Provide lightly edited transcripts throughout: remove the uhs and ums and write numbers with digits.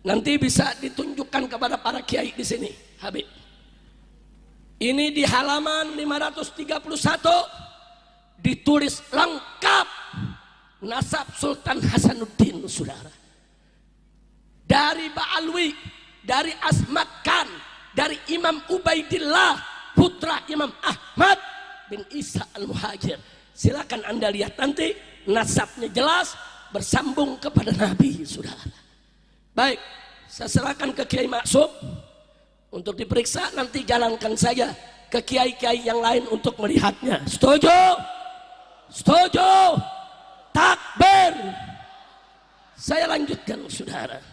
Nanti bisa ditunjukkan kepada para kiai di sini, Habib. Ini di halaman 531 ditulis lengkap nasab Sultan Hasanuddin, saudara. Dari Ba'alwi, dari Asmat Khan, dari Imam Ubaidillah, putra Imam Ahmad bin Isa Al-Muhajir. Silakan Anda lihat nanti, nasabnya jelas, bersambung kepada Nabi, saudara. Baik, saya serahkan ke Kiai Maksum untuk diperiksa, nanti jalankan saja ke kiai-kiai yang lain untuk melihatnya. Setuju? Setuju? Takbir. Saya lanjutkan, saudara.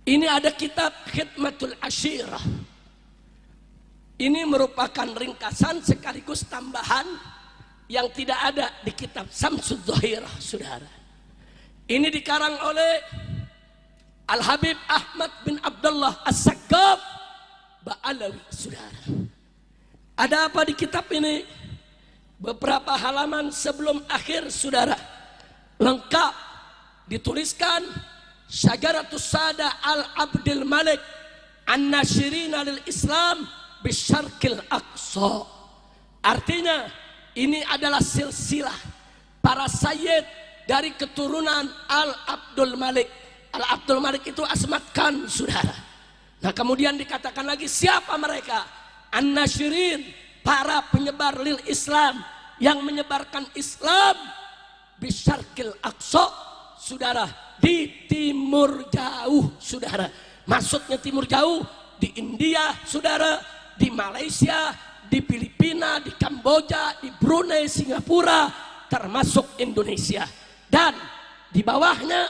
Ini ada kitab Khidmatul Ashirah. Ini merupakan ringkasan sekaligus tambahan yang tidak ada di kitab Samsud Dhahirah, saudara. Ini dikarang oleh Al-Habib Ahmad bin Abdullah As-Saqqaf Ba'alawi, saudara. Ada apa di kitab ini? Beberapa halaman sebelum akhir, saudara, lengkap dituliskan Syajaratus Sada Al-Abdil Malik An-Nashirina lil Islam Bisyarqil Aqsa. Artinya ini adalah silsilah para sayyid dari keturunan Al-Abdul Malik. Al-Abdul Malik itu Asmat Khan, saudara. Nah, kemudian dikatakan lagi siapa mereka? An-Nashirin, para penyebar lil Islam, yang menyebarkan Islam Bisyarqil Aqsa, saudara, di timur jauh, saudara. Maksudnya timur jauh di India, saudara, di Malaysia, di Filipina, di Kamboja, di Brunei, Singapura, termasuk Indonesia. Dan di bawahnya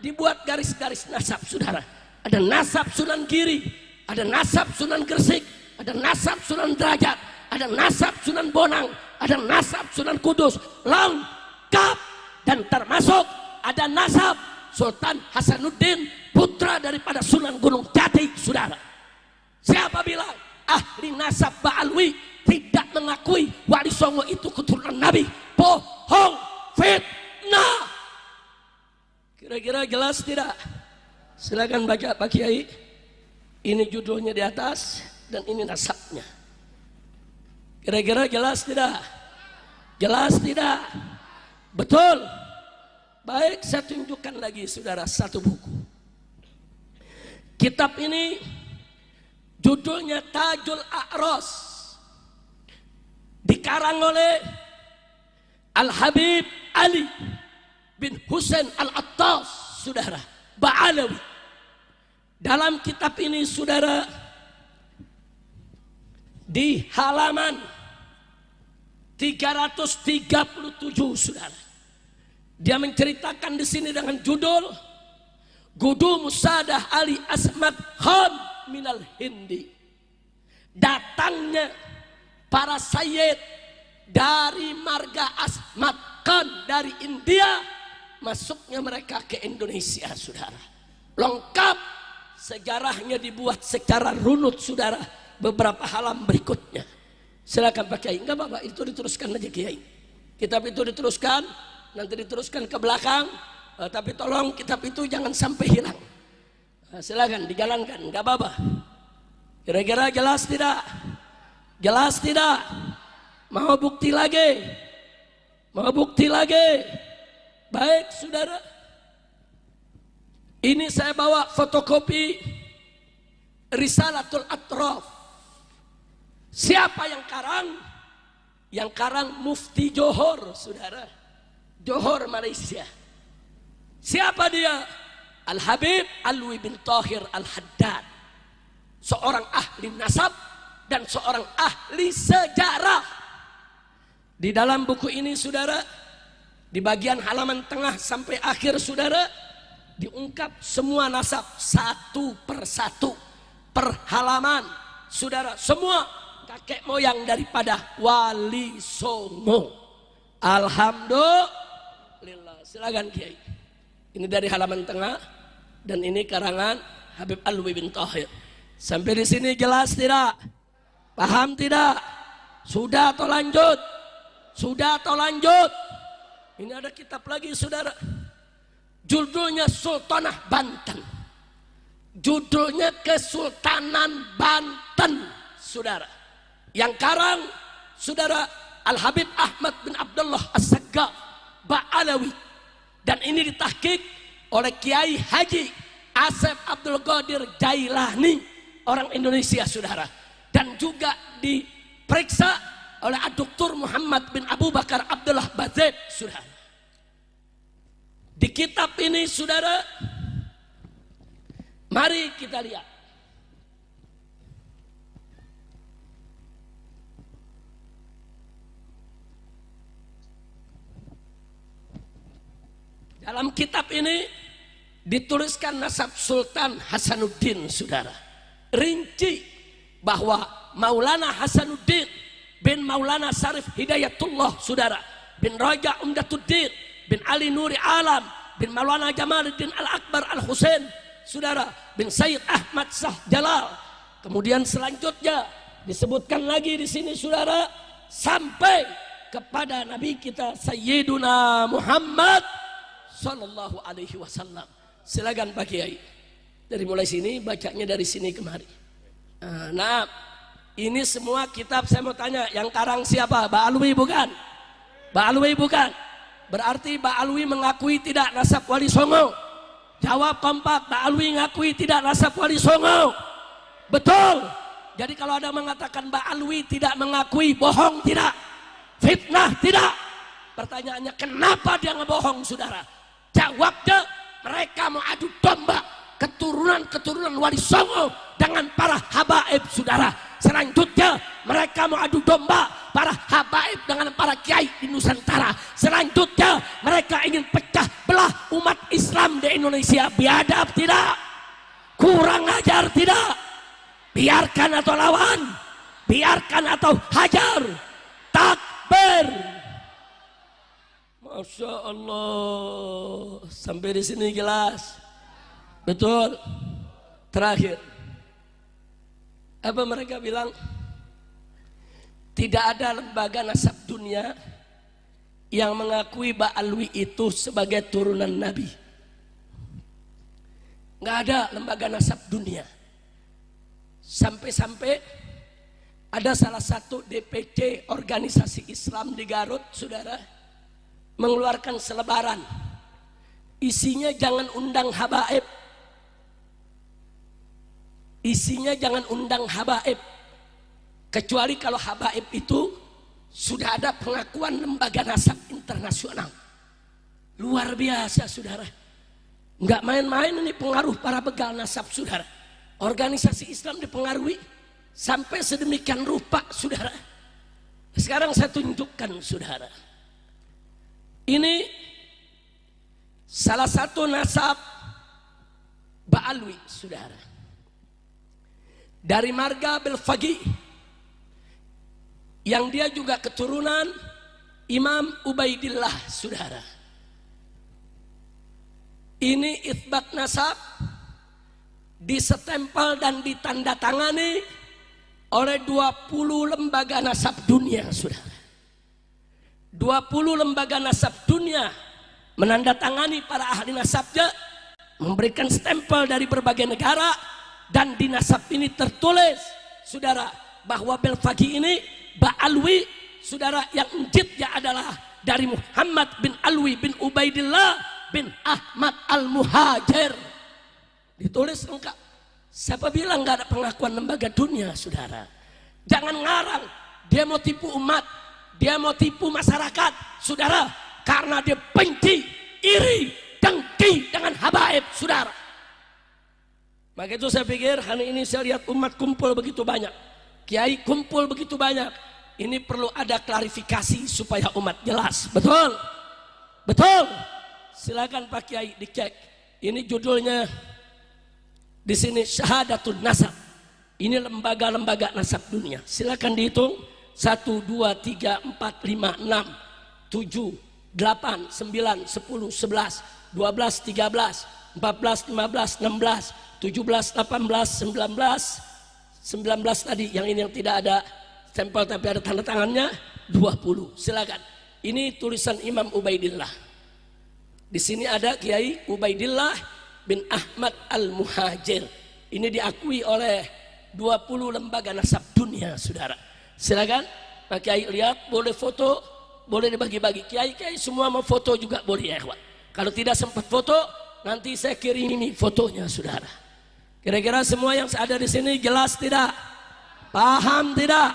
dibuat garis-garis nasab, saudara. Ada nasab Sunan Giri, ada nasab Sunan Gresik, ada nasab Sunan Derajat, ada nasab Sunan Bonang, ada nasab Sunan Kudus, lengkap. Dan termasuk ada nasab Sultan Hasanuddin, putra daripada Sunan Gunung Jati, saudara. Siapa bilang ahli nasab Ba'alwi tidak mengakui Wali Songo itu keturunan Nabi? Bohong, fitnah. Kira-kira jelas tidak? Silakan baca Pak Kiai. Ini judulnya di atas dan ini nasabnya. Kira-kira jelas tidak? Jelas tidak? Betul. Baik, saya tunjukkan lagi, saudara, satu buku. Kitab ini judulnya Tajul A'ros, dikarang oleh Al-Habib Ali bin Husain Al-Attas, saudara, Ba'alawi. Dalam kitab ini, saudara, di halaman 337, saudara, dia menceritakan di sini dengan judul Gudu Musadah Ali Asmat Khan Minal Hindi. Datangnya para sayyid dari marga Asmat Khan dari India, masuknya mereka ke Indonesia, saudara. Lengkap sejarahnya dibuat secara runut, saudara, beberapa halaman berikutnya. Silakan Pak Kiai. Enggak apa-apa, itu diteruskan aja Kiai. Kitab itu diteruskan, nanti diteruskan ke belakang, tapi tolong kitab itu jangan sampai hilang. Silakan dijalankan, enggak apa-apa. Kira-kira jelas tidak? Jelas tidak? Mau bukti lagi? Mau bukti lagi? Baik, saudara. Ini saya bawa fotokopi Risalatul Atraf. Siapa yang karang? Yang karang Mufti Johor, saudara. Johor, Malaysia. Siapa dia? Al-Habib Alwi bin Tahir Al-Haddad. Seorang ahli nasab dan seorang ahli sejarah. Di dalam buku ini, saudara, di bagian halaman tengah sampai akhir, saudara, diungkap semua nasab satu persatu per halaman, saudara, semua kakek moyang daripada Wali Songo. Alhamdulillah. Silakan Kiai. Ini dari halaman tengah dan ini karangan Habib Alwi bin Tahir. Sampai di sini jelas tidak? Paham tidak? Sudah atau lanjut? Sudah atau lanjut? Ini ada kitab lagi, saudara. Judulnya Sultanah Banten. Judulnya Kesultanan Banten, saudara. Yang karang, saudara, Al-Habib Ahmad bin Abdullah As-Saggaf Ba'alawi. Dan ini ditahqiq oleh Kiai Haji Asep Abdul Qadir Jailani, orang Indonesia, saudara. Dan juga diperiksa oleh Dr. Muhammad bin Abu Bakar Abdullah Bazid, saudara. Di kitab ini, saudara, mari kita lihat. Dalam kitab ini dituliskan nasab Sultan Hasanuddin, saudara. Rinci bahwa Maulana Hasanuddin bin Maulana Sarif Hidayatullah, saudara, bin Raja Umdatuddin bin Ali Nuri Alam bin Maulana Jamaluddin Al-Akbar Al-Husain, saudara, bin Sayyid Ahmad Shah Jalal. Kemudian selanjutnya disebutkan lagi di sini, saudara, sampai kepada Nabi kita Sayyiduna Muhammad Sallallahu Alaihi Wasallam. Silakan Pak Kiai. Dari mulai sini, bacanya dari sini kemari. Nah, ini semua kitab. Saya mau tanya, yang karang siapa? Ba'alwi bukan? Ba'alwi bukan? Berarti Ba'alwi mengakui tidak nasab Wali Songo. Jawab kompak, Ba'alwi mengakui tidak nasab Wali Songo. Betul. Jadi kalau ada mengatakan Ba'alwi tidak mengakui, bohong tidak? Fitnah tidak? Pertanyaannya, kenapa dia ngebohong, saudara? Jawabnya, mereka mau adu domba keturunan Wali Songo dengan para habaib, saudara. Selanjutnya mereka mau adu domba para habaib dengan para kiai di Nusantara. Selanjutnya mereka ingin pecah belah umat Islam di Indonesia. Biadab tidak? Kurang ajar tidak? Biarkan atau lawan? Biarkan atau hajar? Takbir! Masya Allah, sampai di sini jelas, betul. Terakhir, apa mereka bilang? Tidak ada lembaga nasab dunia yang mengakui Ba'alwi itu sebagai turunan Nabi. Nggak ada lembaga nasab dunia. Sampai-sampai ada salah satu DPC organisasi Islam di Garut, saudara, mengeluarkan selebaran, isinya jangan undang habaib, isinya jangan undang habaib, kecuali kalau habaib itu sudah ada pengakuan lembaga nasab internasional. Luar biasa, saudara. Nggak main-main ini pengaruh para begal nasab, saudara. Organisasi Islam dipengaruhi sampai sedemikian rupa, saudara. Sekarang saya tunjukkan, saudara. Ini salah satu nasab Ba'alwi, saudara. Dari marga Belfagi, yang dia juga keturunan Imam Ubaidillah, saudara. Ini itsbat nasab disetempel dan ditandatangani oleh 20 lembaga nasab dunia, saudara. 20 lembaga nasab dunia menandatangani para ahli nasabnya, memberikan stempel dari berbagai negara, dan di nasab ini tertulis, saudara, bahwa Belfagi ini Ba'alwi, saudara, yang njitnya adalah dari Muhammad bin Alwi bin Ubaidillah bin Ahmad Al-Muhajir. Ditulis lengkap. Siapa bilang nggak ada pengakuan lembaga dunia, saudara? Jangan ngarang, dia mau tipu umat, dia mau tipu masyarakat, saudara, karena dia benci, iri, dengki dengan habaib, saudara. Maka itu saya pikir hari ini saya lihat umat kumpul begitu banyak, kiai kumpul begitu banyak. Ini perlu ada klarifikasi supaya umat jelas. Betul? Betul? Silakan Pak Kiai dicek. Ini judulnya di sini Syahadatul Nasab. Ini lembaga-lembaga nasab dunia. Silakan dihitung. 1, 2, 3, 4, 5, 6, 7, 8, 9, 10, 11, 12, 13, 14, 15, 16, 17, 18, 19 tadi. Yang ini yang tidak ada stempel tapi ada tanda tangannya 20. Silakan. Ini tulisan Imam Ubaidillah. Di sini ada Kiai Ubaidillah bin Ahmad Al-Muhajir. Ini diakui oleh 20 lembaga nasab dunia, saudara. Silakan Pak Kiai lihat, boleh foto, boleh dibagi-bagi. Kiai semua mau foto juga boleh ya, ikhwan. Kalau tidak sempat foto, nanti saya kirimi fotonya, saudara. Kira-kira semua yang ada di sini jelas tidak? Paham tidak?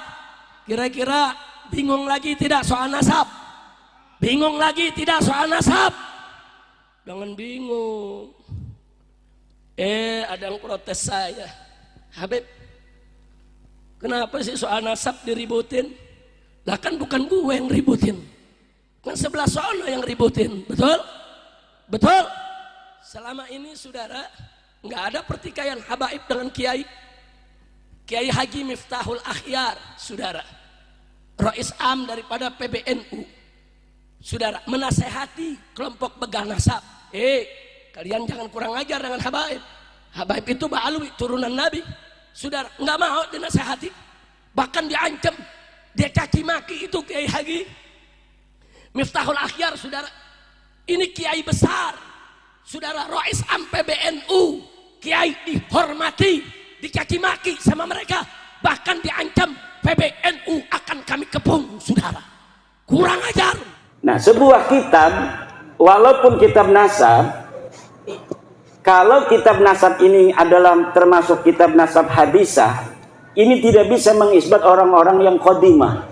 Kira-kira bingung lagi tidak soal nasab? Bingung lagi tidak soal nasab? Jangan bingung. Ada yang protes saya. Habib, kenapa sih soal nasab diributin? Lah kan bukan gue yang ributin. Kan sebelah sono yang ributin. Betul? Betul? Selama ini saudara, nggak ada pertikaian habaib dengan kiai. Kiai Haji Miftahul Akhyar, saudara. Rais Am daripada PBNU. Saudara, menasehati kelompok begal nasab. Kalian jangan kurang ajar dengan habaib. Habaib itu ba'alwi, turunan Nabi. Saudara, nggak mau dinasehati. Bahkan diancam. Dia caci maki itu Kiai Haji Miftahul Akhyar, saudara. Ini kiai besar. Saudara, Rais Am PBNU. Kiai dihormati, dicaci maki sama mereka. Bahkan diancam PBNU akan kami kepung, saudara. Kurang ajar. Nah, sebuah kitab, walaupun kitab nasab, kalau kitab nasab ini adalah termasuk kitab nasab hadisah, ini tidak bisa mengisbat orang-orang yang qadimah.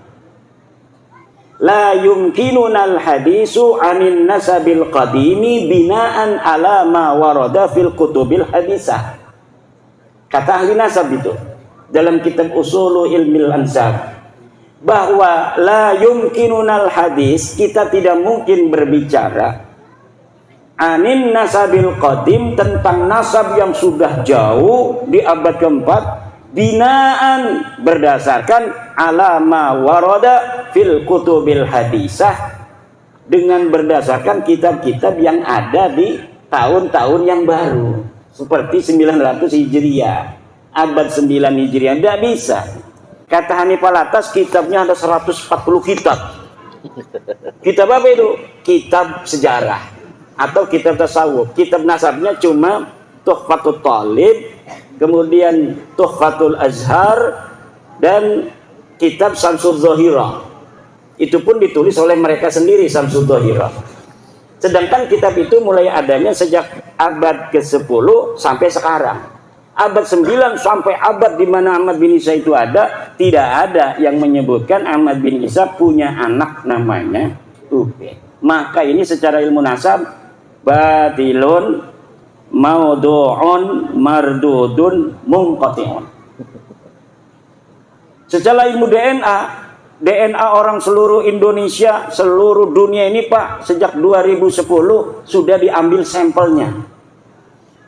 La yumkinunal hadisu anin nasabil qadimi binaan ala ma warada fil kutubil hadisah. Kata ahli nasab itu dalam kitab Usulu Ilmil Ansab, bahwa la yumkinunal hadis, kita tidak mungkin berbicara anin nasabil qadim, tentang nasab yang sudah jauh di abad keempat, binaan berdasarkan alama warada fil kutubil hadisah, dengan berdasarkan kitab-kitab yang ada di tahun-tahun yang baru seperti 900 Hijriah, abad 9 Hijriah. Tidak bisa. Kata Hanifal Atas, kitabnya ada 140 kitab. Kitab apa itu? Kitab sejarah atau kitab tasawuf. Kitab nasabnya cuma Tuhfatul Talib, kemudian Tuhfatul Azhar, dan kitab Samsul Zahirah. Itu pun ditulis oleh mereka sendiri, Samsul Zahirah. Sedangkan kitab itu mulai adanya sejak abad ke-10 sampai sekarang. Abad 9 sampai abad di mana Ahmad bin Isa itu ada, tidak ada yang menyebutkan Ahmad bin Isa punya anak namanya Ubay. Maka ini secara ilmu nasab batilun maudu'un mardudun munqati'un. Secara ilmu DNA orang seluruh Indonesia, seluruh dunia ini Pak, sejak 2010 sudah diambil sampelnya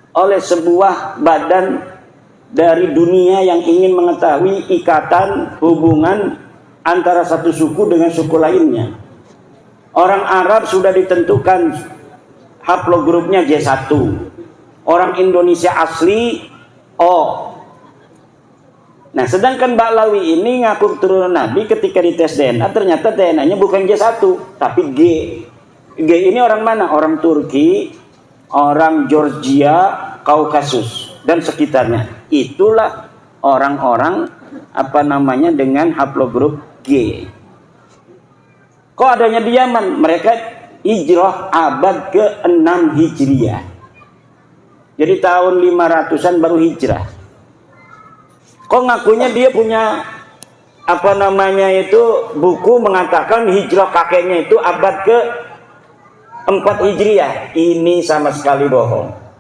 oleh sebuah badan dari dunia yang ingin mengetahui ikatan hubungan antara satu suku dengan suku lainnya. Orang Arab sudah ditentukan haplogrupnya J1, orang Indonesia asli O. Nah, sedangkan Ba'lawi ini ngaku keturunan Nabi, ketika dites DNA ternyata DNA-nya bukan J1 tapi G. G ini orang mana? Orang Turki, orang Georgia, Kaukasus dan sekitarnya. Itulah orang-orang dengan haplogrup G. Kok adanya di Yaman? Mereka hijrah abad ke-6 Hijriah. Jadi tahun 500-an baru hijrah. Kok ngakunya dia punya buku mengatakan hijrah kakeknya itu abad ke-4 Hijriah. Ini sama sekali bohong.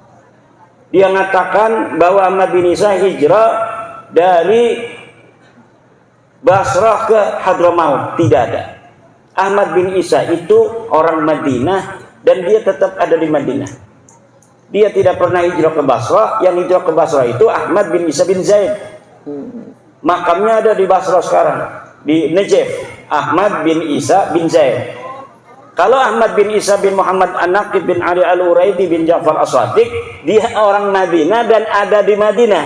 Dia mengatakan bahwa Ahmad bin Isa hijrah dari Basrah ke Hadramaut. Tidak ada. Ahmad bin Isa itu orang Madinah dan dia tetap ada di Madinah. Dia tidak pernah hijrah ke Basrah. Yang hijrah ke Basrah itu Ahmad bin Isa bin Zaid. Makamnya ada di Basrah sekarang, di Najaf. Ahmad bin Isa bin Zaid. Kalau Ahmad bin Isa bin Muhammad An-Naqib bin Ali Al-Uraidi bin Ja'far As-Sadiq, dia orang Madinah dan ada di Madinah.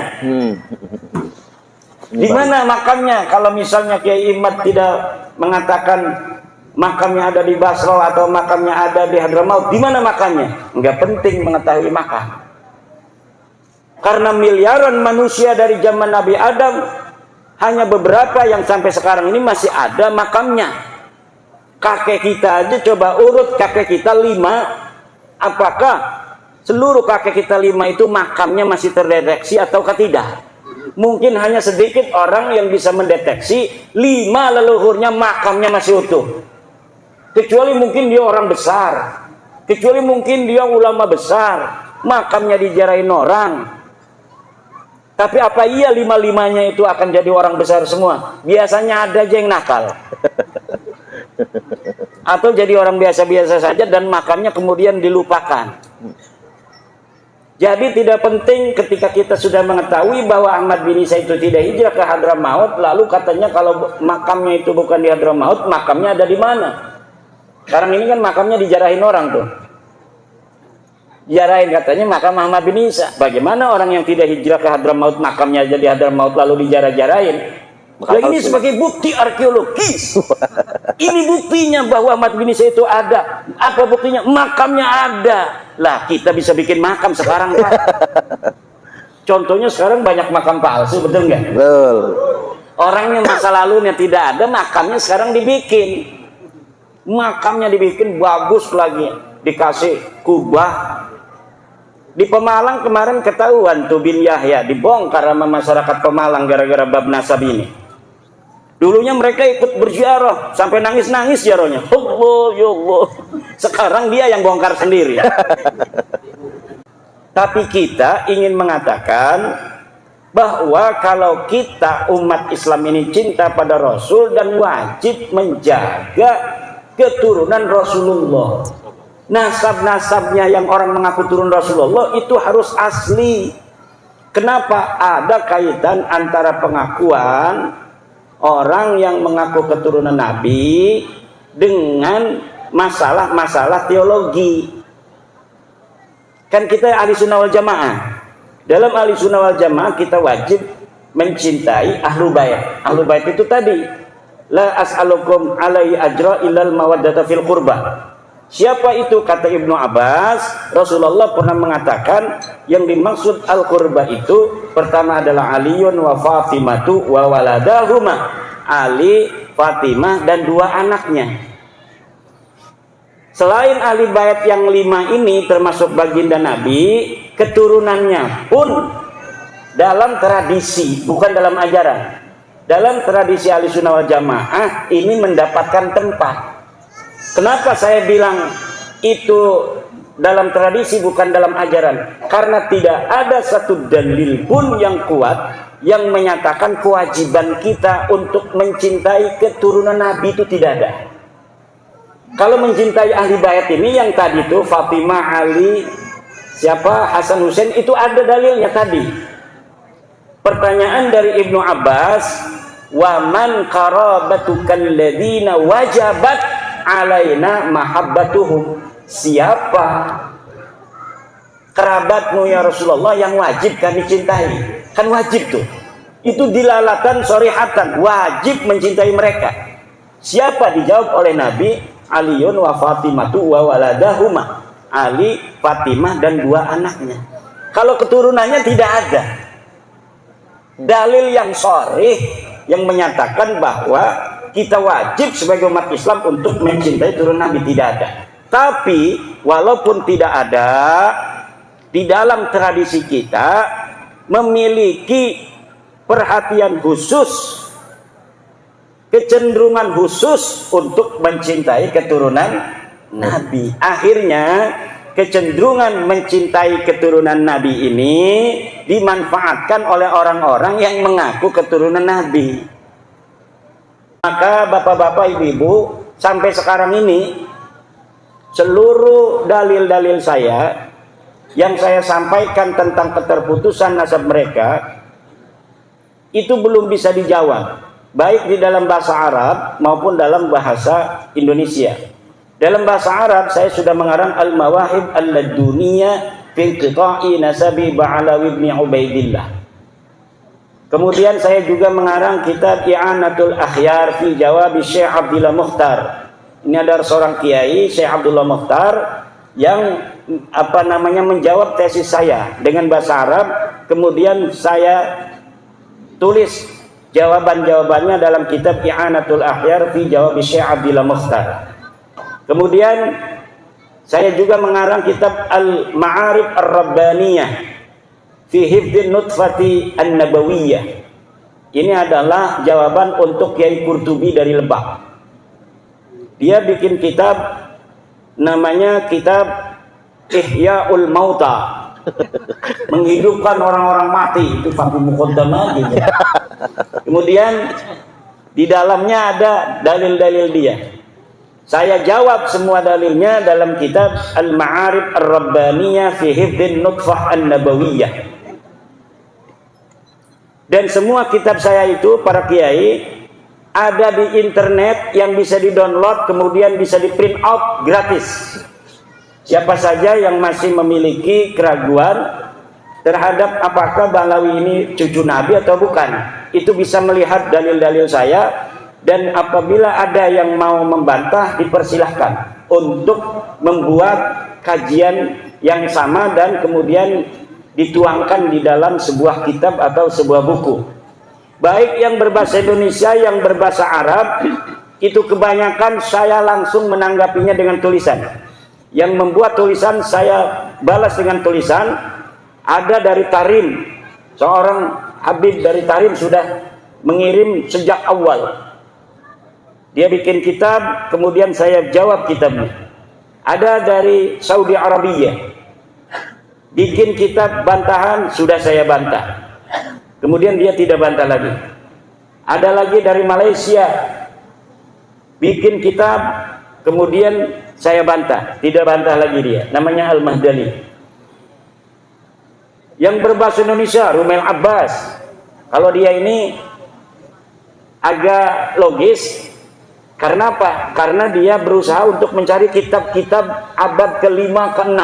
Di mana makamnya? Kalau misalnya Kiai Imad tidak mengatakan makamnya ada di Basra atau makamnya ada di Hadramaut, di mana makamnya? Enggak penting mengetahui makam. Karena miliaran manusia dari zaman Nabi Adam, hanya beberapa yang sampai sekarang ini masih ada makamnya. Kakek kita aja coba urut kakek kita 5, apakah seluruh kakek kita 5 itu makamnya masih terdeteksi ataukah tidak? Mungkin hanya sedikit orang yang bisa mendeteksi 5 leluhurnya makamnya masih utuh. Kecuali mungkin dia orang besar, kecuali mungkin dia ulama besar, makamnya dijarahin orang. Tapi apa iya 5-5-nya itu akan jadi orang besar semua? Biasanya ada aja yang nakal. Atau jadi orang biasa-biasa saja dan makamnya kemudian dilupakan. Jadi tidak penting ketika kita sudah mengetahui bahwa Ahmad bin Isa itu tidak hijrah ke Hadramaut, lalu katanya kalau makamnya itu bukan di Hadramaut, makamnya ada di mana? Sekarang ini kan makamnya dijarahin orang tuh. Jarahin katanya makam Ahmad bin Isa. Bagaimana orang yang tidak hijrah ke Hadramaut makamnya jadi Hadramaut lalu dijarah-jarahin? Ini sebagai bukti arkeologis. Ini buktinya bahwa Ahmad bin Isa itu ada. Apa buktinya? Makamnya ada. Lah kita bisa bikin makam sekarang Pak. Contohnya sekarang banyak makam palsu, betul nggak? Betul. Orangnya masa lalunya tidak ada, makamnya sekarang dibikin. Makamnya dibikin bagus lagi, dikasih kubah. Di Pemalang kemarin ketahuan tuh bin Yahya dibongkar sama masyarakat Pemalang gara-gara bab nasab ini. Dulunya mereka ikut berziarah sampai nangis-nangis ziarahnya. Allah ya Allah. Sekarang dia yang bongkar sendiri. Tapi kita ingin mengatakan bahwa kalau kita umat Islam ini cinta pada Rasul dan wajib menjaga keturunan Rasulullah. Nasab-nasabnya yang orang mengaku turun Rasulullah itu harus asli. Kenapa? Ada kaitan antara pengakuan orang yang mengaku keturunan Nabi dengan masalah-masalah teologi. Kan kita ahli sunnah wal jamaah. Dalam ahli sunnah wal jamaah kita wajib mencintai ahlu bait. Ahlu bait itu tadi, la as'alukum alaihi ajra illal mawaddata fil qurba. Siapa itu? Kata Ibnu Abbas, Rasulullah pernah mengatakan yang dimaksud al-qurba itu pertama adalah Aliun wa Fatimatu wa waladahuma. Ali, Fatimah dan 2 anaknya. Selain ahli bait yang 5 ini termasuk baginda Nabi, keturunannya pun dalam tradisi, bukan dalam ajaran. Dalam tradisi ahli sunnah wal jamaah ini mendapatkan tempat. Kenapa saya bilang itu dalam tradisi bukan dalam ajaran? Karena tidak ada satu dalil pun yang kuat yang menyatakan kewajiban kita untuk mencintai keturunan Nabi itu tidak ada. Kalau mencintai ahli bait ini yang tadi itu Fatimah, Ali, siapa, Hasan, Husain itu ada dalilnya tadi. Pertanyaan dari Ibnu Abbas, wa man qarabatukal ladzina wajabat alaina mahabbatuhum. Siapa kerabatmu ya Rasulullah yang wajib kami cintai? Kan wajib tuh. Itu dilalatan sorihatan, wajib mencintai mereka. Siapa? Dijawab oleh Nabi, Aliun wa Fatimatu wa waladahuma. Ali, Fatimah dan 2 anaknya. Kalau keturunannya tidak ada dalil yang sorih yang menyatakan bahwa kita wajib sebagai umat Islam untuk mencintai turun Nabi, tidak ada. Tapi walaupun tidak ada, di dalam tradisi kita memiliki perhatian khusus, kecenderungan khusus untuk mencintai keturunan Nabi. Akhirnya kecenderungan mencintai keturunan Nabi ini dimanfaatkan oleh orang-orang yang mengaku keturunan Nabi. Maka bapak-bapak, ibu-ibu, sampai sekarang ini seluruh dalil-dalil saya yang saya sampaikan tentang keterputusan nasab mereka itu belum bisa dijawab, baik di dalam bahasa Arab maupun dalam bahasa Indonesia. Dalam bahasa Arab saya sudah mengarang Al-Mawahib Al-Laduniyah fi Qita'i Nasabi Ba'alawi ibn Ubaidillah. Kemudian saya juga mengarang kitab I'anatul Akhyar fi Jawab Syekh Abdillah Mukhtar Ini ada seorang kiai, Syekh Abdullah Mukhtar, yang menjawab tesis saya dengan bahasa Arab. Kemudian saya tulis jawaban-jawabannya dalam kitab I'anatul Ahyar fi Jawab Syekh Abdullah Mukhtar. Kemudian saya juga mengarang kitab Al-Ma'arif Ar-Rabbaniyah fi Hifdhin Nutfati An-Nabawiyah. Ini adalah jawaban untuk Kiai Qurtubi dari Lebak. Dia bikin kitab namanya kitab Ihya'ul Mauta, menghidupkan orang-orang mati. Itu Fakih Muqaddamah gitu. Kemudian di dalamnya ada dalil-dalil dia. Saya jawab semua dalilnya dalam kitab Al-Ma'arif Ar-Rabbaniyah fi Hifdhin Nutfah An-Nabawiyah. Dan semua kitab saya itu, para kiai, ada di internet yang bisa di-download, kemudian bisa di-print out gratis. Siapa saja yang masih memiliki keraguan terhadap apakah Bahlawi ini cucu Nabi atau bukan, itu bisa melihat dalil-dalil saya. Dan apabila ada yang mau membantah, dipersilahkan untuk membuat kajian yang sama dan kemudian dituangkan di dalam sebuah kitab atau sebuah buku. Baik yang berbahasa Indonesia, yang berbahasa Arab, itu kebanyakan saya langsung menanggapinya dengan tulisan. Yang membuat tulisan saya balas dengan tulisan. Ada dari Tarim, seorang Habib dari Tarim sudah mengirim sejak awal. Dia bikin kitab, kemudian saya jawab kitabnya. Ada dari Saudi Arabia, bikin kitab bantahan, sudah saya bantah. Kemudian dia tidak bantah lagi. Ada lagi dari Malaysia, bikin kitab, kemudian saya bantah, tidak bantah lagi dia. Namanya Al-Mahdali. Yang berbahasa Indonesia, Rumel Abbas. Kalau dia ini agak logis. Karena apa? Karena dia berusaha untuk mencari kitab-kitab abad ke-5 ke-6.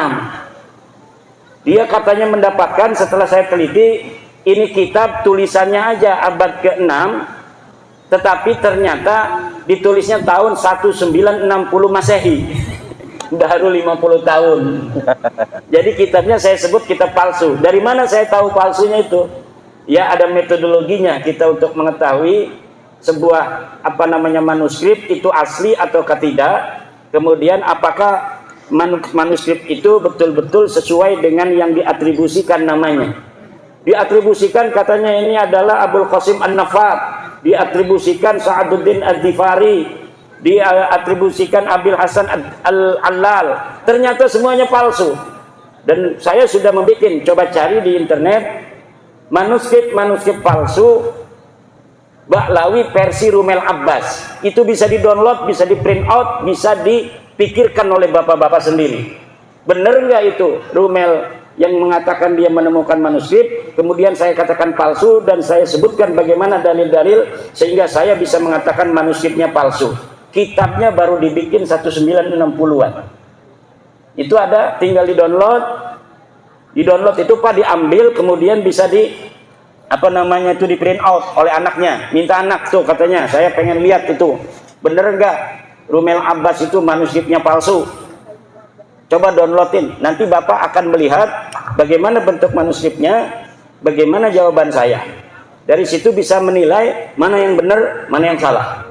Dia katanya mendapatkan, setelah saya teliti, ini kitab tulisannya aja abad ke-6, tetapi ternyata ditulisnya tahun 1960 Masehi. Baru 50 tahun. Jadi kitabnya saya sebut kitab palsu. Dari mana saya tahu palsunya itu? Ya, ada metodologinya kita untuk mengetahui sebuah manuskrip itu asli atau tidak. Kemudian apakah manuskrip itu betul-betul sesuai dengan yang diatribusikan namanya. Diatribusikan katanya ini adalah Abul Qasim An-Nafar, diatribusikan Sa'aduddin Ad-Difari, diatribusikan Abil Hasan Al-Allal. Ternyata semuanya palsu. Dan saya sudah membuat, coba cari di internet manuskrip palsu Bahlawi versi Rumel Abbas. Itu bisa di-download, bisa di-print out, bisa dipikirkan oleh bapak-bapak sendiri. Benar nggak itu Rumel yang mengatakan dia menemukan manuskrip, kemudian saya katakan palsu, dan saya sebutkan bagaimana dalil-dalil sehingga saya bisa mengatakan manuskripnya palsu. Kitabnya baru dibikin 1960-an. Itu ada, tinggal di-download. Di-download itu Pak diambil, kemudian bisa itu di print out oleh anaknya. Minta anak tuh katanya, saya pengen lihat itu bener enggak Rumel Abbas itu manuskripnya palsu. Coba downloadin, nanti bapak akan melihat bagaimana bentuk manuskripnya, bagaimana jawaban saya. Dari situ bisa menilai mana yang benar, mana yang salah.